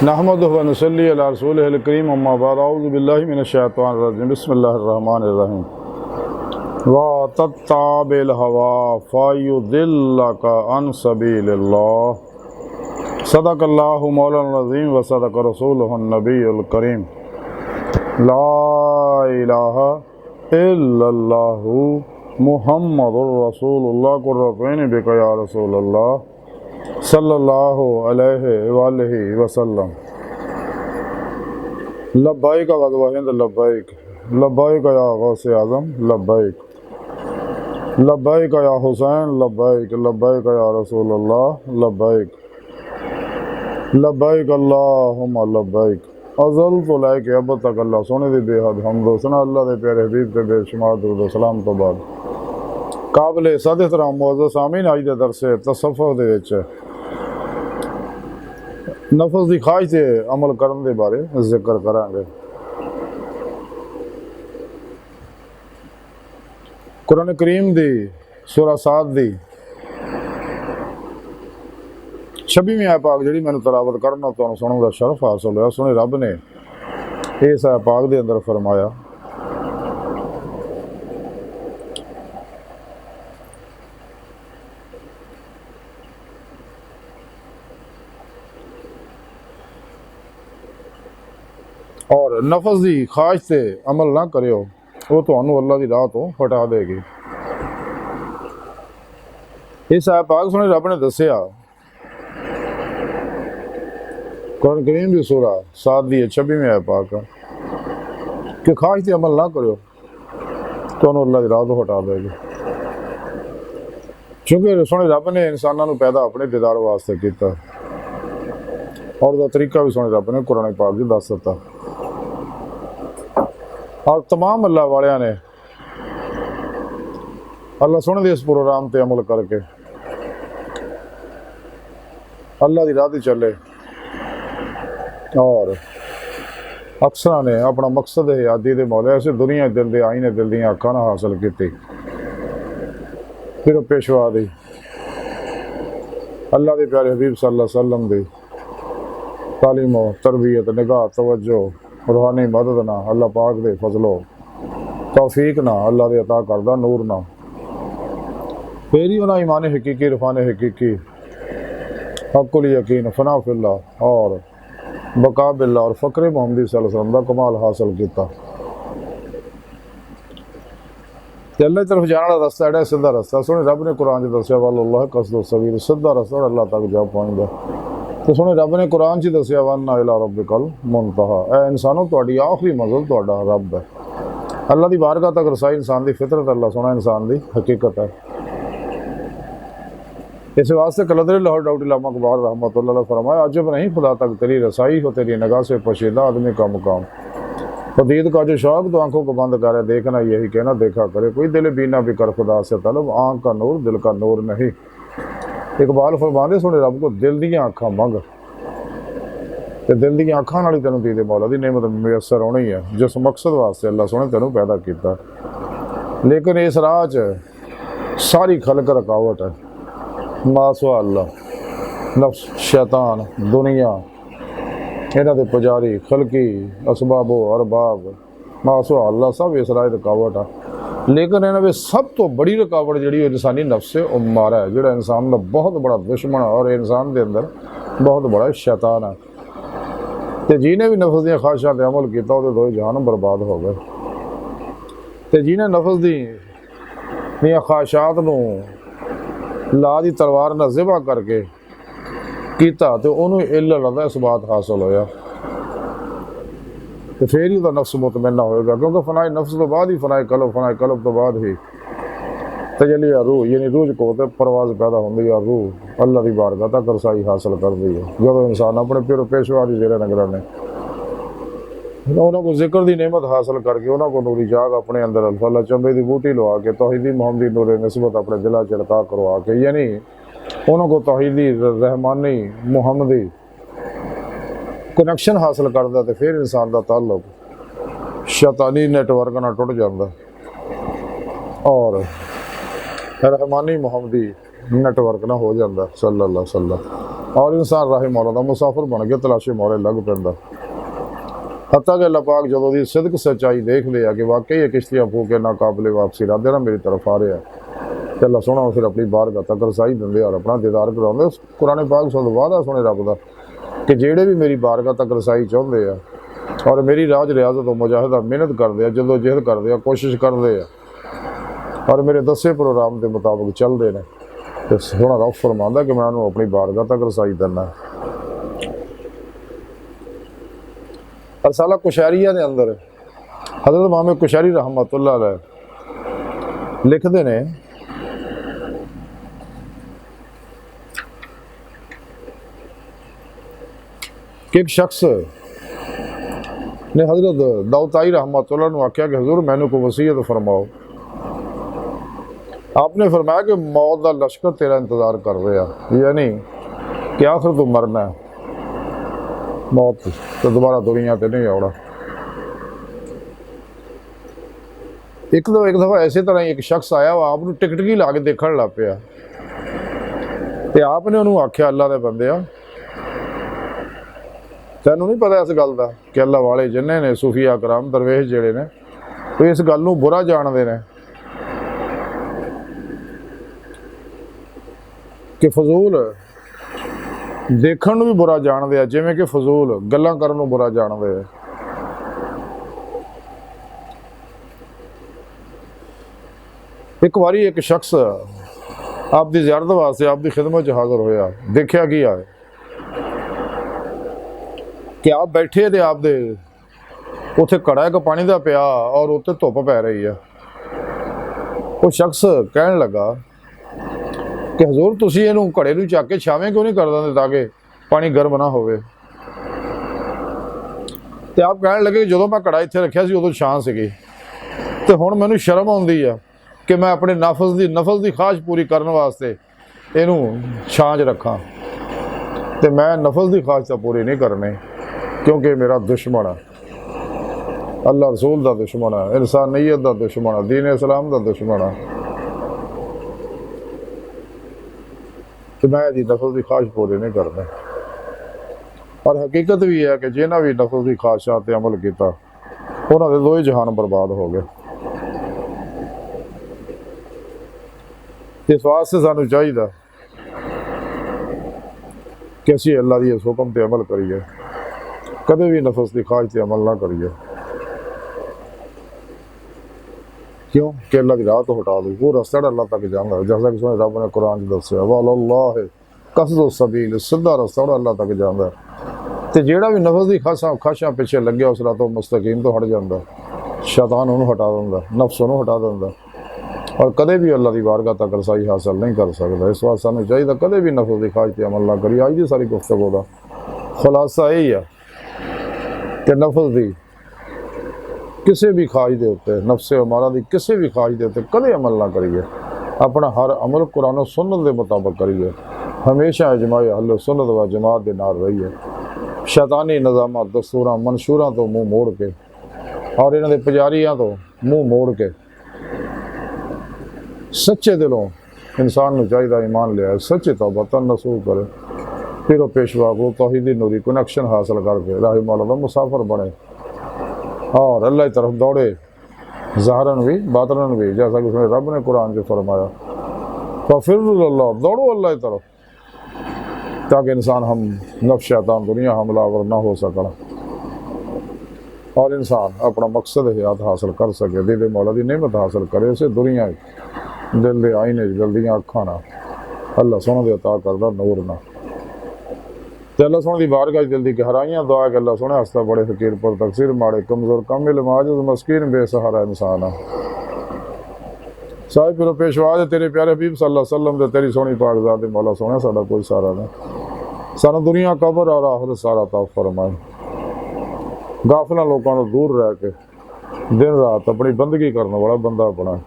नहमदुहु व नसल्ली अला रसूलिहिल करीम अम्मा बाद अऊज़ु बिल्लाहि मिनश शैतानिर रजीम बिस्मिल्लाहिर रहमानिर रहीम व तत्ताबिल हवा फयुदिल्लका अन सबीलिल्लाह सदक़ल्लाहु मौलाना अज़ीम व सदक़ रसूलुहुन नबियुल करीम ला इलाहा इल्लल्लाहु मुहम्मदुर रसूलुल्लाह कुर्रतैन बिका या रसूलल्लाह सल्लल्लाहु अलैहि वालैहि वसल्लम। लब्बाइक गज़वा हिंद लब्बाइक लब्बाइक या गौसे आज़म लब्बाइक लब्बाइक या हुसैन लब्बाइक लब्बाइक या रसूलल्लाह लब्बाइक लब्बाइक अल्लाहुम्मा लब्बाइक अज़ल तो लैके अब तक अल्लाह सोने दी बेहद हमदो सना अल्लाह दे प्यारे हबीब ते बेशुमार दुरूद सलाम तो बाद काबिल सद एहतराम मुअज़्ज़ज़ सामीन अज दे दरसे तसव्वुफ़ दे विच नफस की ख्वाहिश से अमल करने के बारे जिक्र करांगे। कुरान करीम दी सूरा साद दी 26वीं आयत पाक जी मैं तलावत करना तो सुनने का शरफ हासिल होया। सोने रब ने इस आयत पाक के अंदर फरमाया और नफस की ख्वाहिश से अमल ना करो वो तुहानू अल्लाह की राह तो हटा देगी। इस आयत पाक सुने रब ने दसिया कुरान करीम की सूरा सात दी 26वीं आयत पाक कि ख्वाहिश से अमल ना करो तुहानू अल्लाह की राह तो हटा देगी। क्योंकि सुने रब ने इंसानों को पैदा अपने दीदार वास्ते किया और उसका तरीका भी सुने रब ने कुरान पाक जी दस दिता और तमाम अल्लाह वालिया ने अल्लाह सुने दे इस प्रोग्राम पर अमल करके अल्लाह की राह चले और अक्सर ने अपना मकसद हयाती के मौले ऐसे दुनिया दिल दे आईने दिल दी अखां ना हासिल की। फिर पेशवा दी अल्लाह के प्यारे हबीब सल्लल्लाहु अलैहि वसल्लम दी तालीम तरबियत निगाह तवज्जो रूहानी मदद ना अल्लाह पाक दे फजलो तौफीक ना अल्लाह दे अता करदा नूर ना फिर ही उन्हें ईमान हकीकी इरफान हकीकी हक़ुल यकीन फना फिल्लाह और बका बिल्लाह और फ़क्र मोहम्मदी सल्लल्लाहु अलैहि वसल्लम का कमाल हासिल किया। अल्लाह की तरफ जाने वाला रस्ता है सीधा रस्ता सुने रब ने कुरान दसिया वल्लाह कसदो सबील सीधा रस्ता और अल्लाह तक जा पहुँचता। तो सुने रब ने कुरान च दसिया वन्ना इला रब्बिकल मुंतहा ए इंसानों तुहाडी आखिरी मंजिल तुहाडा रब है। अल्लाह की बारगाह तक रसाई इंसान की फितरत अल्लाह सोना इंसान की हकीकत है। इस वास्ते कलदर लाहौर डॉक्टर इलामा अकबर रहमतुल्लाह अलैह फरमाया अजब नहीं खुदा तक तेरी रसाई हो तेरी निगाह से पोशीदा आदमी का मुकाम फदीद का जो शौक तो आंखों को बंद करे देखना यही कहना देखा करे कोई दिल बीना भी कर खुदा से तलब आँख का नूर दिल का नूर नहीं। इकबाल फरमाते सुने रब को दिल दियाँ अखां मंग तो दिल दियाँ अखां नाल ही तेनों दीदे मौला दी नेमत मुयसर होनी है जिस मकसद वास्ते अल्लाह सोने तेनों पैदा किया। लेकिन इस राह च सारी खलक रुकावट है मासवा अल्लाह नफ्स शैतान दुनिया इन्हां दे पुजारी खलकी असबाबो अरबाब मासवा अल्लाह सब इस राह रुकावट है। लेकिन इन्होंने में सब तो बड़ी रुकावट जी इंसानी नफ्स है वह मारा है जो इंसान का बहुत बड़ा दुश्मन है और इंसान के अंदर बहुत बड़ा शैतान है। तो जिन्हें भी नफ्स दी ख्वाहिशां ते अमल किया वो दो जहान बर्बाद हो गए। तो जिन्हें नफ्स दी ख्वाहिशात नूं ला दी तलवार नाल ज़िबा करके किया तो उन्होंने इल्ल दा इसबात हासिल होया तो फिर ही उसका नफ्स मुतमइन्ना होएगा। क्योंकि फनाए नफ्स तो बाद ही फनाए कलब तो बाद ही तजलिया रूह यानी रूह को तो परवाज पैदा होती है। रूह अल्लाह की बारगाह तक रसाई हासिल करती है जब इंसान अपने पिर पेशवा की जेरे नगरा ने उन्होंने को जिक्र की नेमत हासिल करके उन्होंने को नूरी जाग अपने अंदर अल्फा चंबे की बूटी लवा के तौहीदी मोहम्मदी नूरे नस्बत अपने दिला चिड़का करवा के यानी उन्होंने को तौहीदी रहमानी मुहम्मदी कनैक्शन हासिल करता तो फिर इंसान का ताल्लुक शैतानी नेटवर्क ना टुट जाता और रहमानी मुहम्मदी नेटवर्क ना हो जाता सल्लल्लाहु अलैहि वसल्लम। और इंसान राह मौला का मुसाफिर बन के तलाशे मौले लग पैंदा। हत्ता कि अल्लाह पाक जो दी सिदक सच्चाई देख लिया कि वाकई ये किश्तियाँ फूक के नाकाबिले वापसी राधे ना मेरी तरफ आ रहा है, तो अल्लाह सोहना फिर अपनी बारगाह तक रसाई दिंदे और अपना दीदार कराउंदे। कुरान पाक सानू वादा सुने रब दा कि जेड़े भी मेरी बारगाह तक रसाई चाहुंदे आ और मेरी राज रियाजत और मुजाहिदा मेहनत करते हैं, जदोजहद करते हैं, कोशिश करते हैं और मेरे दसे प्रोग्राम के मुताबिक चलते हैं, तो सोहना रब फरमांदा कि मैं उन्होंने अपनी बारगाह तक रसाई देना। रसाला कुशैरिया के अंदर हज़रत इमाम कुशैरी रहमतुल्लाह अलैह लिखते हैं कि एक शख्स ने हज़रत दाऊताई रहमतुल्लाह ने आख्या कि हजूर मैनू को वसीयत फरमाओ। आपने फरमाया कि मौत का लश्कर तेरा इंतज़ार कर रहा, यानी कि आखिर तू मरना है, मौत तो दोबारा दुनिया ते नहीं आना। एक दफ़ा इस तरह एक शख्स आया वो आपको टिकटकी ला के देखने लग पिया, तो आपने उन्होंने आख्या अल्लाह के बंदे तैनू नहीं पता इस गल का कि अल्लाह वाले जिन्ने ने सूफिया कराम दरवेश जेड़े ने वो इस गल नूं बुरा जानते हैं कि फजूल देखण नूं भी बुरा जानते हैं, जिवें कि फजूल गल्लां करन नूं बुरा जानते हैं। एक बारी एक शख्स आपकी ज़ियारत वास्ते आपकी खिदमत हाज़र होया, देखिया की आए कि आप बैठे तो आप दे उत्थे घड़ा एक पानी का पिया और उत्ते धुप पै रही है। वो शख्स कहन लगा कि हजूर तुसीं इहनूं घड़े नूं चक के छावें क्यों नहीं कर दिंदे ताकि पानी गर्म ना होवे। ते आप कहन लगे जो मैं घड़ा इत्थे रखिया सी उदों छां सीगी, ते हुण मैनूं शर्म आउंदी है कि मैं अपने नफस की ख्वाहिश पूरी करने वास्ते इहनूं छां च रखां, ते मैं नफस की ख्वाहिश तां पूरी नहीं करनी क्योंकि मेरा दुश्मन है, अल्लाह रसूल का दुश्मन है, इंसानियत का दुश्मन है, दीन इस्लाम का दुश्मन है, तो मैं जी नफस की ख्वाहिश पूरी नहीं करनी। और हकीकत भी है कि जिन्हें भी नफस की ख्वाहिशात पर अमल किया उन्होंने दो ही जहान बर्बाद हो गए। इस वास्ते सानू चाहिए कि असीं अल्लाह की इस हुक्म पर अमल करिए, कदे भी नफस की ख्वाहिश पर अमल ना करिए। क्यों कि अल्लाह की राह तो हटा दो, वो रास्ता अल्लाह तक जाता है, जैसा कि सुने रब ने कुरान दस्या वल्लाह कसदो सबील, सीधा रास्ता अल्लाह तक जाता है। तो जेड़ा भी नफस की ख्वाहिशां पिछे लगे उस रातों मुस्तकीम तो हट जाता, शैतान उन्होंने हटा देंदा, नफ्स उन्होंने हटा देंदा और कदे भी अल्लाह की बारगाह तक रसाई हासिल नहीं कर सकता। इस वास्ते सानू चाहिए कदे भी नफस की ख्वाहिश पर अमल ना करिए। अज की सारी गुफ्तगू का खुलासा यही है कि नफस की किसी भी ख्वाहिश के उत्ते, नफ्से अमारा की किसी भी ख्वाहिश के उत्ते कदे अमल ना करिए। अपना हर अमल कुरान और सुन्नत के मुताबिक करिए, हमेशा इजमाए अहले सुन्नत व जमात के नाल रहिए। शैतानी निज़ामां दस्तूरां मंशूरां तो मुँह मोड़ के और इन्हां दे पुजारियां तो मुँह मोड़ के सच्चे दिलों इंसान को चाहिए ईमान लिया, सच्चे तौबा तन नसूह करे, फिर पेशवा को तौहीदी नूरी कनेक्शन हासिल करके राह मौला का मुसाफिर बने और अल्लाह की तरफ दौड़े, ज़ाहरन भी बातरन भी, जैसा कि उसने रब ने कुरान से फरमाया फ़िरल्लाह, दौड़ो अल्लाह की तरफ, ताकि इंसान हम नफ्स शैतान दुनिया हमलावर ना हो सकना और इंसान अपना मकसद हयात हासिल कर सके, दिल मौला की नेमत हासिल करे। इसे दुनिया दिल के आईने जल्दियाँ अखा ना अल्लाह सोहना दे अता करदा नूर ना, तो अल्लाह सोहना दी बारगाह दिल की गहराइयां दुआ कि अल्लाह सोहना हस्ता बड़े फकीर पर तकसीर माड़े कमजोर कामिल माजिज़ मस्कीन बेसहारा इंसान है। साहिब फिर पेशवा तेरे प्यारे हबीब सल्लल्लाहु अलैहि वसल्लम दे तेरी सोहनी पाक ज़ात मौला सोहना साडा कोई सहारा नहीं, सानू दुनिया कबर और आखिरत सारा अता फरमाए। गाफिलां लोगों को दूर रह के दिन रात अपनी बंदगी करने वाला बंदा बनाए,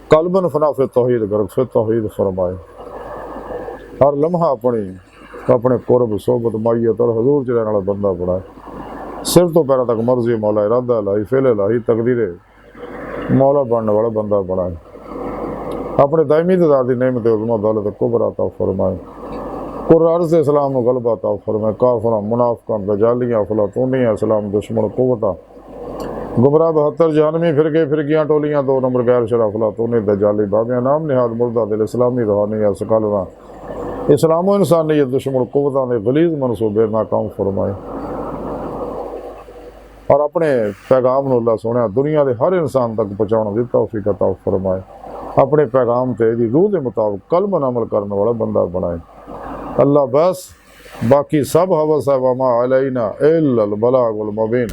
कल्बन फना फिर तौहीद गर्क फिर तौहीद फरमाए। हर लम्हा अपने कुर्ब सोबत माइयत और हजूर च रहने वाला बंदा बनाए। सिर तो पैरों तक मर्जी मौला इरादा लाई फेले लाई तकदीरे मौला बनने वाला बंदा बनाए। अपने दायमी दीदार की नेमत उज़्मा दौलत कुबरा अता फरमाए। कुर्रार से इस्लाम को गलबा अता फरमाए। काफिर मुनाफिक दजालियाँ अफलातूनियाँ इस्लाम दुश्मन कुव्वतां गुमराह 72 जहानवी फिरकियाँ टोलियाँ 2 नंबर गैर शरफ अफलातूनी दजाली बाबियाँ नाम निहाद मुर्दा दिल इस्लामी रूहानियत सकलना इस्लाम इंसानियत दुश्मन कुव्वतां दे गलीज मनसूबे नाकाम फरमाए और अपने पैगाम नूं अल्लाह सोहणिया दुनिया के हर इंसान तक पहुँचाने की तौफीक अता फरमाए। अपने पैगाम ते दी रूह के मुताबिक कलमन अमल करने वाला बंदा बनाए अल्लाह। बस बाकी सब हवस है वमा अलैना इल्लल बलागुल मुबीन।